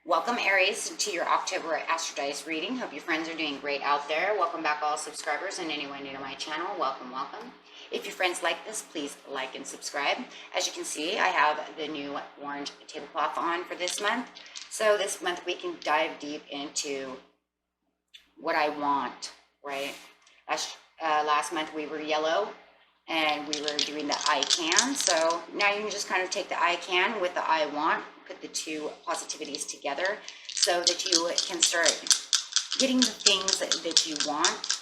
Welcome, Aries, to your October Astrodice reading. Hope your friends are doing great out there. Welcome back, all subscribers, and anyone new to my channel. Welcome, welcome. If your friends like this, please like and subscribe. As you can see, I have the new orange tablecloth on for this month. So this month we can dive deep into what I want, right? Last month we were yellow, and we were doing the I can. So now you can just kind of take the I can with the I want, put the two positivities together so that you can start getting the things that you want,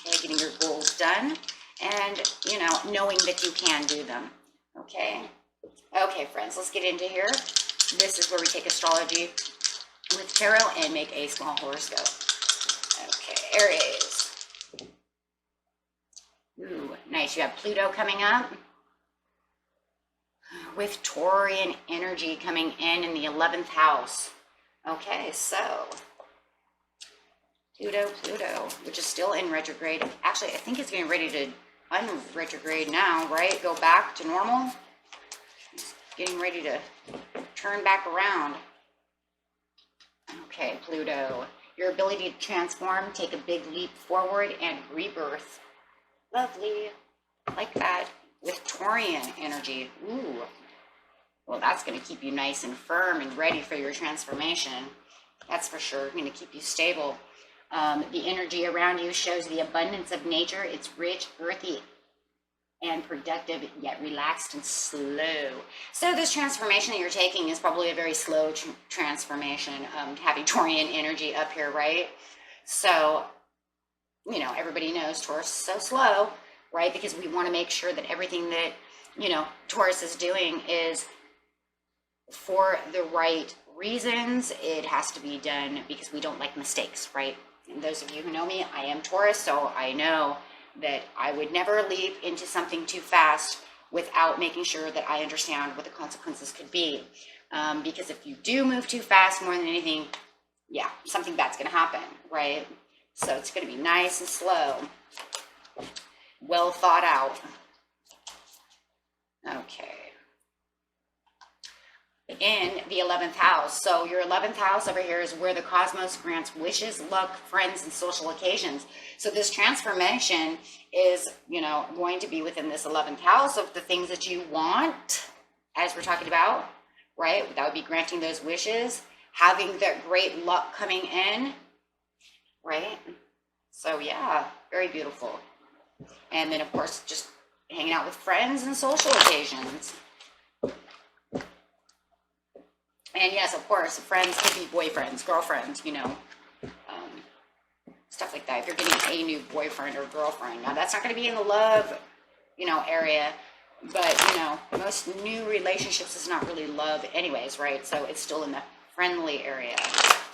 okay, getting your goals done, and, you know, knowing that you can do them, okay? Okay, friends, let's get into here. This is where we take astrology with tarot and make a small horoscope. Okay, Aries. Ooh, nice. You have Pluto coming up with Taurian energy coming in the 11th house. Okay, so Pluto, which is still in retrograde. Actually, I think it's getting ready to unretrograde now, right? Go back to normal. It's getting ready to turn back around. Okay, Pluto. Your ability to transform, take a big leap forward, and rebirth. Lovely. Like that. With Taurian energy. Ooh. Well, that's going to keep you nice and firm and ready for your transformation. That's for sure. Going to keep you stable. The energy around you shows the abundance of nature. It's rich, earthy, and productive, yet relaxed and slow. So this transformation that you're taking is probably a very slow transformation. Having Taurian energy up here, right? So, you know, everybody knows Taurus is so slow, right? Because we want to make sure that everything that, you know, Taurus is doing is for the right reasons. It has to be done because we don't like mistakes, right? And those of you who know me, I am Taurus, so I know that I would never leap into something too fast without making sure that I understand what the consequences could be. Because if you do move too fast, more than anything, yeah, something bad's going to happen, right? So it's going to be nice and slow, well thought out. Okay. In the 11th house. So your 11th house over here is where the cosmos grants wishes, luck, friends, and social occasions. So this transformation is, you know, going to be within this 11th house of the things that you want, as we're talking about, right? That would be granting those wishes, having that great luck coming in, right? So yeah, very beautiful. And then of course, just hanging out with friends and social occasions. And yes, of course, friends could be boyfriends, girlfriends, you know, stuff like that. If you're getting a new boyfriend or girlfriend, now that's not going to be in the love, you know, area, but, you know, most new relationships is not really love anyways, right? So it's still in the friendly area,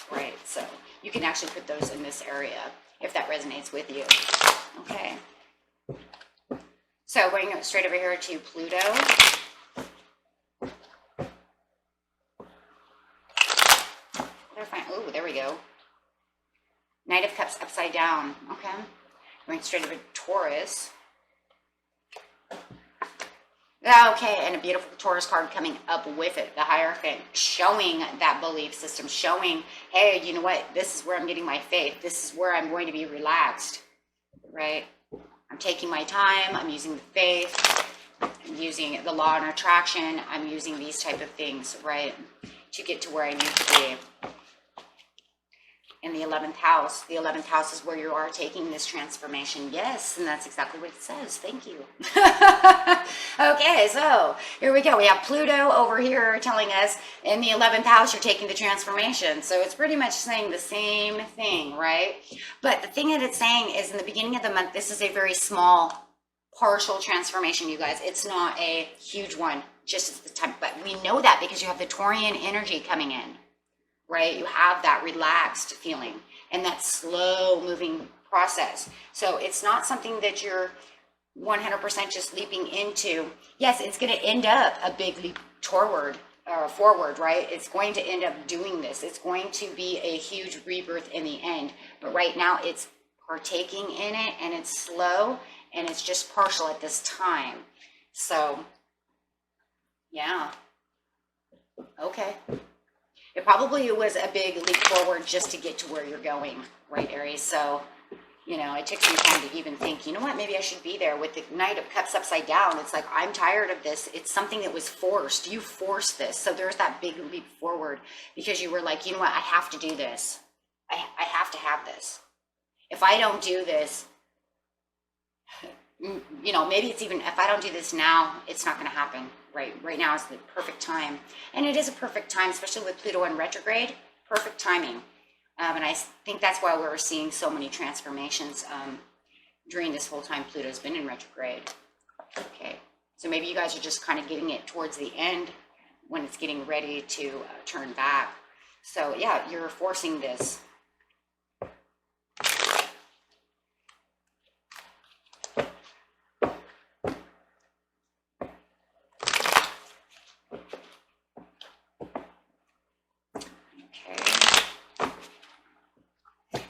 right? So you can actually put those in this area if that resonates with you. Okay. So going straight over here to Pluto. Oh, there we go. Knight of Cups upside down. Okay. Going straight over to Taurus. Okay, and a beautiful Taurus card coming up with it. The Hierophant, showing that belief system, showing, hey, you know what? This is where I'm getting my faith. This is where I'm going to be relaxed, right? I'm taking my time. I'm using the faith. I'm using the law and attraction. I'm using these type of things, right, to get to where I need to be. In the 11th house. The 11th house is where you are taking this transformation. Yes, and that's exactly what it says. Thank you. Okay, so here we go. We have Pluto over here telling us in the 11th house you're taking the transformation. So it's pretty much saying the same thing, right? But the thing that it's saying is in the beginning of the month, this is a very small, partial transformation, you guys. It's not a huge one just at the time. But we know that because you have the Taurian energy coming in. Right? You have that relaxed feeling and that slow moving process. So it's not something that you're 100% just leaping into. Yes, it's going to end up a big leap forward, right? It's going to end up doing this. It's going to be a huge rebirth in the end. But right now it's partaking in it and it's slow and it's just partial at this time. So, yeah. Okay. It probably was a big leap forward just to get to where you're going, right, Aries? So, you know, it took some time to even think, you know what, maybe I should be there. With the Knight of Cups upside down, it's like, I'm tired of this. It's something that was forced. You forced this. So there's that big leap forward because you were like, you know what, I have to do this. I have to have this. If I don't do this, you know, maybe it's even, if I don't do this now, it's not going to happen, right? Right now is the perfect time. And it is a perfect time, especially with Pluto in retrograde, perfect timing. And I think that's why we're seeing so many transformations during this whole time Pluto's been in retrograde. Okay, so maybe you guys are just kind of getting it towards the end when it's getting ready to turn back. So yeah, you're forcing this.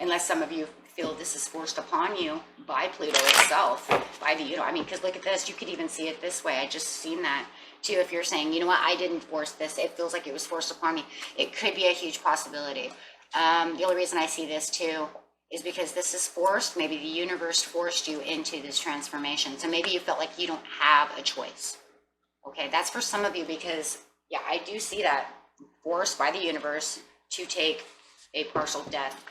Unless some of you feel this is forced upon you by Pluto itself, by the, you know, I mean, because look at this, you could even see it this way. I just seen that too. If you're saying, you know what, I didn't force this, it feels like it was forced upon me. It could be a huge possibility. The only reason I see this too is because this is forced. Maybe the universe forced you into this transformation. So maybe you felt like you don't have a choice. Okay, that's for some of you because, yeah, I do see that forced by the universe to take a partial death.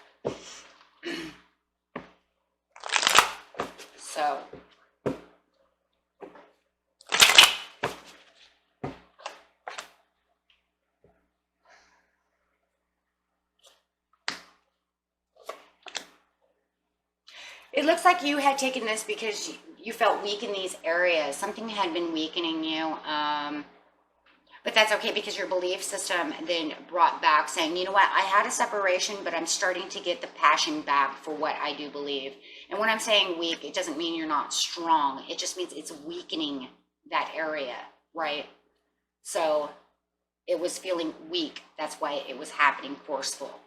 So it looks like you had taken this because you felt weak in these areas. Something had been weakening you. But that's okay because your belief system then brought back saying, you know what, I had a separation, but I'm starting to get the passion back for what I do believe. And when I'm saying weak, it doesn't mean you're not strong. It just means it's weakening that area, right? So it was feeling weak. That's why it was happening forceful,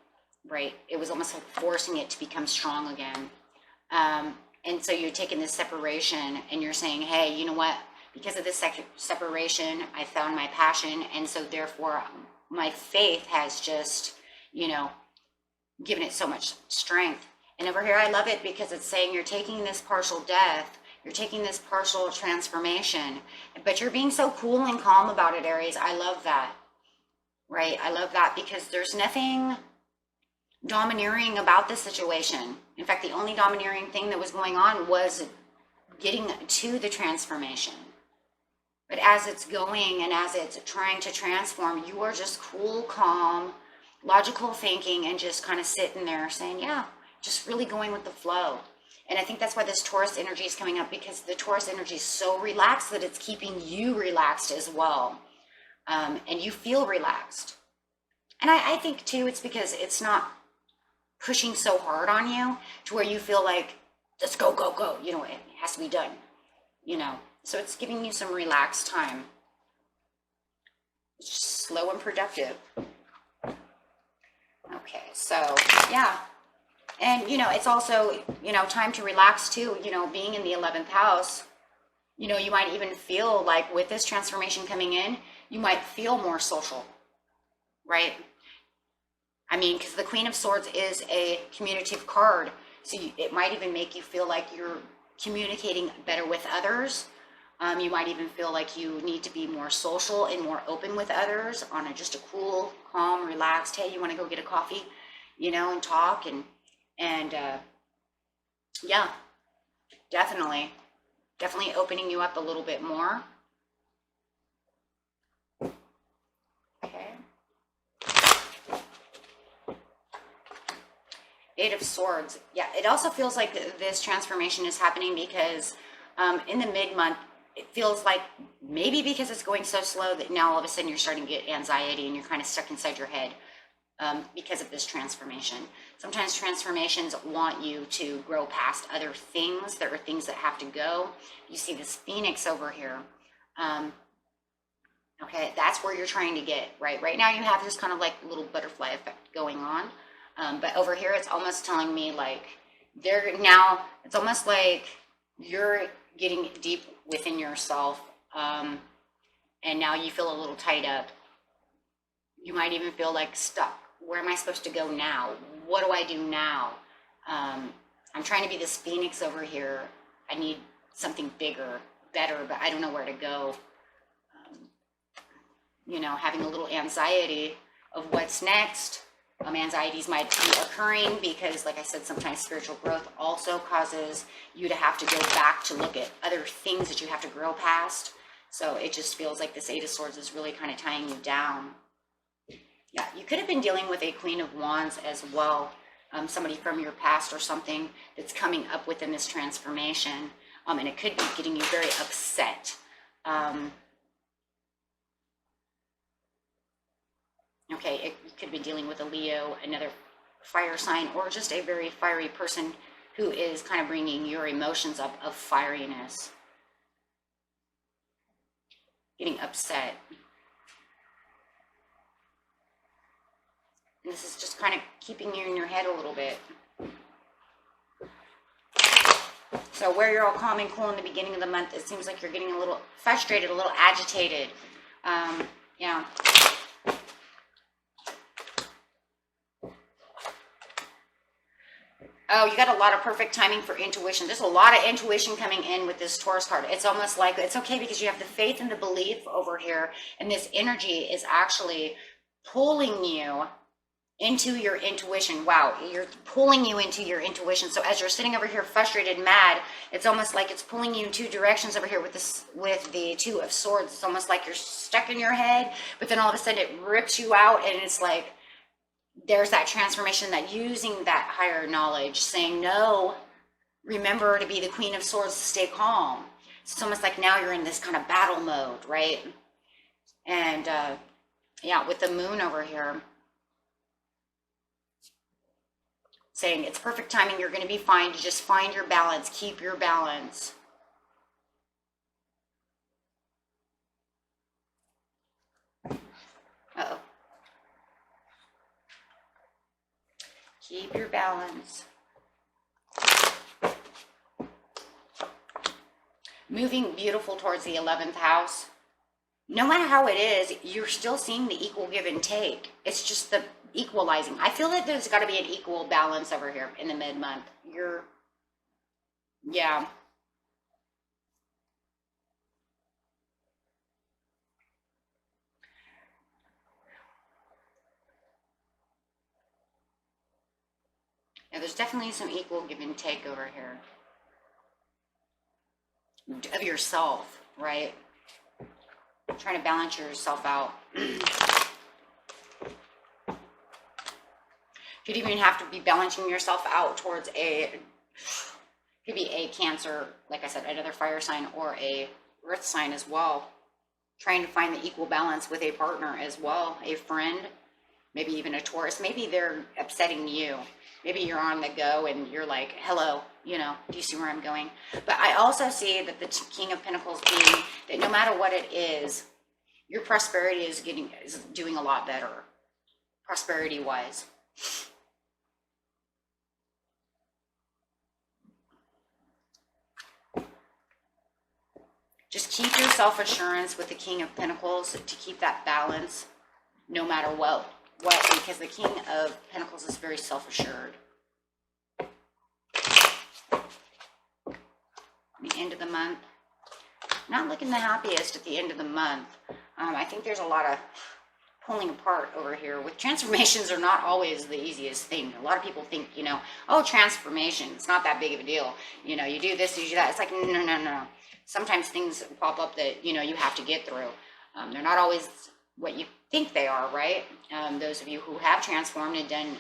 right? It was almost like forcing it to become strong again. And so you're taking this separation and you're saying, hey, you know what? Because of this separation, I found my passion. And so therefore my faith has just, you know, given it so much strength. And over here, I love it because it's saying you're taking this partial death, you're taking this partial transformation, but you're being so cool and calm about it, Aries. I love that, right? I love that because there's nothing domineering about this situation. In fact, the only domineering thing that was going on was getting to the transformation. But as it's going and as it's trying to transform, you are just cool, calm, logical thinking, and just kind of sitting there saying, yeah, just really going with the flow. And I think that's why this Taurus energy is coming up, because the Taurus energy is so relaxed that it's keeping you relaxed as well. And you feel relaxed. And I think too, it's because it's not pushing so hard on you to where you feel like, let's go, go, go. You know, it has to be done, you know. So it's giving you some relaxed time. It's just slow and productive. Okay, so yeah. And, you know, it's also, you know, time to relax too. You know, being in the 11th house, you know, you might even feel like with this transformation coming in, you might feel more social, right? I mean, because the Queen of Swords is a communicative card. So it might even make you feel like you're communicating better with others. You might even feel like you need to be more social and more open with others on just a cool, calm, relaxed, hey, you want to go get a coffee, you know, and talk and yeah, definitely opening you up a little bit more. Okay. Eight of Swords. Yeah, it also feels like this transformation is happening because in the mid-month, it feels like maybe because it's going so slow that now all of a sudden you're starting to get anxiety and you're kind of stuck inside your head because of this transformation. Sometimes transformations want you to grow past other things. There are things that have to go. You see this Phoenix over here. Okay, that's where you're trying to get, right? Right now you have this kind of like little butterfly effect going on. But over here, it's almost telling me like it's almost like you're getting deep within yourself, and now you feel a little tied up. You might even feel like stuck. Where am I supposed to go now? What do I do now? I'm trying to be this phoenix over here. I need something bigger, better, but I don't know where to go. You know, having a little anxiety of what's next. Anxieties might be occurring because, like I said, sometimes spiritual growth also causes you to have to go back to look at other things that you have to grow past. So it just feels like this Eight of Swords is really kind of tying you down. Yeah, you could have been dealing with a Queen of Wands as well. Somebody from your past or something that's coming up within this transformation. And it could be getting you very upset. Okay, you could be dealing with a Leo, another fire sign, or just a very fiery person who is kind of bringing your emotions up of fieriness. Getting upset. And this is just kind of keeping you in your head a little bit. So where you're all calm and cool in the beginning of the month, it seems like you're getting a little frustrated, a little agitated. Yeah. Oh, you got a lot of perfect timing for intuition. There's a lot of intuition coming in with this Taurus card. It's almost like it's okay because you have the faith and the belief over here, and this energy is actually pulling you into your intuition. Wow, you're pulling you into your intuition. So as you're sitting over here frustrated, mad, it's almost like it's pulling you in two directions over here with this, with the Two of Swords. It's almost like you're stuck in your head, but then all of a sudden it rips you out, and it's like there's that transformation, that using that higher knowledge, saying no, remember to be the Queen of Swords, stay calm. It's almost like now you're in this kind of battle mode, right? And yeah, with the Moon over here saying it's perfect timing, you're going to be fine, just find your balance, keep your balance. Uh-oh. Keep your balance. Moving beautiful towards the 11th house. No matter how it is, you're still seeing the equal give and take. It's just the equalizing. I feel that there's got to be an equal balance over here in the mid-month. Yeah. Yeah, there's definitely some equal give and take over here. Of yourself, right? Trying to balance yourself out. Could even have to be balancing yourself out towards could be a Cancer, like I said, another fire sign, or a Earth sign as well. Trying to find the equal balance with a partner as well, a friend, maybe even a Taurus. Maybe they're upsetting you. Maybe you're on the go and you're like, hello, you know, do you see where I'm going? But I also see that the King of Pentacles being that no matter what it is, your prosperity is doing a lot better, prosperity wise. Just keep your self-assurance with the King of Pentacles to keep that balance no matter what, because the King of Pentacles is very self-assured. The end of the month, not looking the happiest at the end of the month. I think there's a lot of pulling apart over here. With transformations are not always the easiest thing. A lot of people think, you know, oh, transformation, it's not that big of a deal. You know, you do this, you do that. It's like, no. Sometimes things pop up that, you know, you have to get through. They're not always what you think they are, right? Those of you who have transformed and done,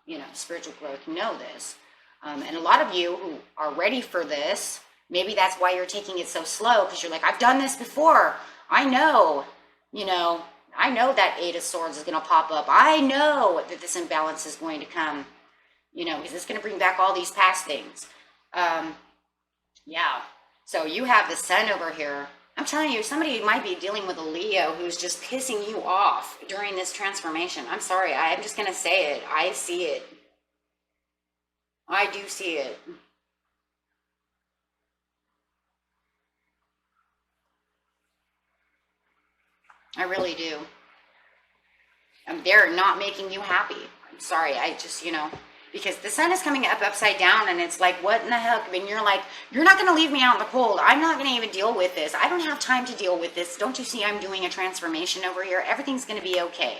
you know, spiritual growth know this. And a lot of you who are ready for this, maybe that's why you're taking it so slow, because you're like, I've done this before. I know, you know, I know that Eight of Swords is going to pop up. I know that this imbalance is going to come, you know, because it's going to bring back all these past things. Yeah. So you have the Sun over here. I'm telling you, somebody might be dealing with a Leo who's just pissing you off during this transformation. I'm sorry. I'm just going to say it. I see it. I do see it. I really do. They're not making you happy. I'm sorry. I just, because the sun is coming up upside down and it's like, what in the heck? I mean, you're like, you're not going to leave me out in the cold. I'm not going to even deal with this. I don't have time to deal with this. Don't you see I'm doing a transformation over here? Everything's going to be okay.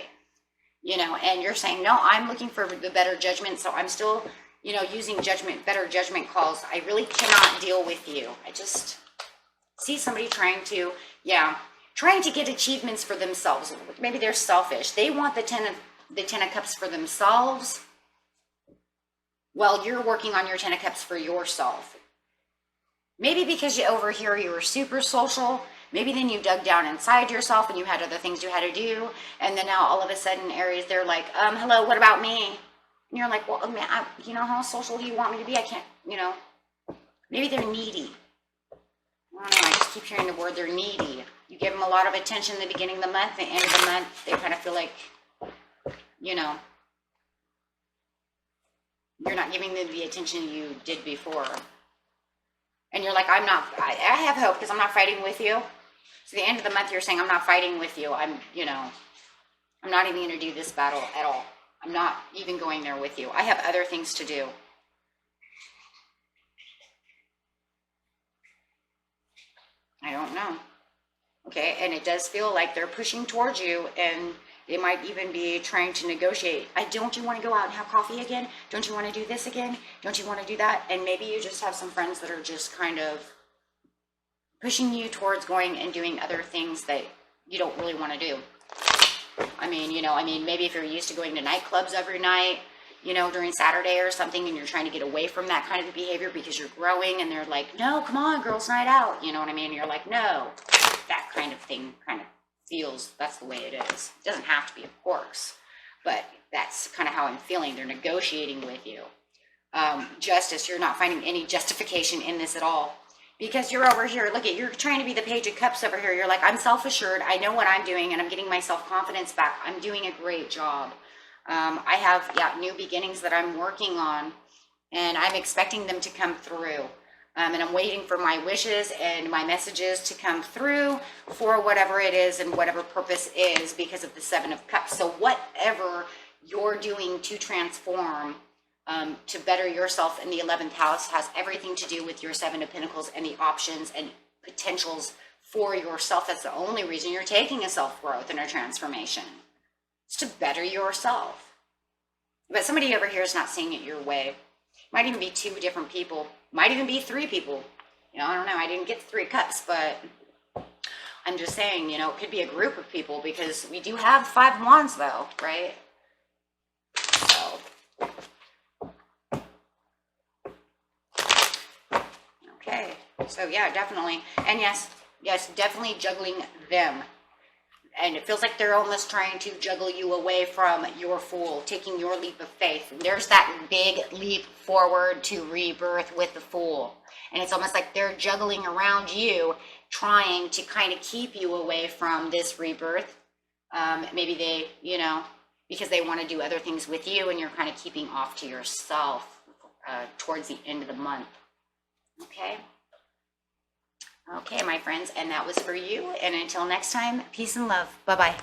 And you're saying, no, I'm looking for the better judgment. So I'm still, using better judgment calls. I really cannot deal with you. I just see somebody trying to get achievements for themselves. Maybe they're selfish. They want the 10 of Cups for themselves. Well, you're working on your 10 of Cups for yourself. Maybe because over here you were super social. Maybe then you dug down inside yourself and you had other things you had to do. And then now all of a sudden, Aries, they're like, hello, what about me? And you're like, well, how social do you want me to be? I can't, maybe they're needy. I don't know, I just keep hearing the word they're needy. You give them a lot of attention at the beginning of the month, the end of the month, they kind of feel like, you're not giving them the attention you did before. And you're like, I have hope because I'm not fighting with you. So the end of the month, you're saying, I'm not fighting with you. I'm not even going to do this battle at all. I'm not even going there with you. I have other things to do. I don't know. Okay, and it does feel like they're pushing towards you, and they might even be trying to negotiate. Don't you want to go out and have coffee again? Don't you want to do this again? Don't you want to do that? And maybe you just have some friends that are just kind of pushing you towards going and doing other things that you don't really want to do. Maybe if you're used to going to nightclubs every night, during Saturday or something, and you're trying to get away from that kind of behavior because you're growing, and they're like, no, come on, girls' night out. You know what I mean? And you're like, no, that kind of thing kind of feels, that's the way it is. It doesn't have to be, of course, but that's kind of how I'm feeling. They're negotiating with you. Justice, you're not finding any justification in this at all. Because you're over here, you're trying to be the Page of Cups over here. You're like, I'm self-assured. I know what I'm doing, and I'm getting my self-confidence back. I'm doing a great job. I have, new beginnings that I'm working on, and I'm expecting them to come through. And I'm waiting for my wishes and my messages to come through for whatever it is and whatever purpose is because of the 7 of Cups. So whatever you're doing to transform, to better yourself in the 11th house has everything to do with your 7 of Pentacles and the options and potentials for yourself. That's the only reason you're taking a self-growth and a transformation. It's to better yourself. But somebody over here is not seeing it your way. Might even be 2 different people. Might even be 3 people. I don't know. I didn't get 3 cups, but I'm just saying, it could be a group of people because we do have 5 wands though, right? So, okay. So yeah, definitely. And yes, definitely juggling them. And it feels like they're almost trying to juggle you away from your Fool, taking your leap of faith. And there's that big leap forward to rebirth with the Fool. And it's almost like they're juggling around you, trying to kind of keep you away from this rebirth. Maybe they, because they want to do other things with you, and you're kind of keeping off to yourself towards the end of the month. Okay? Okay, my friends, and that was for you. And until next time, peace and love. Bye-bye.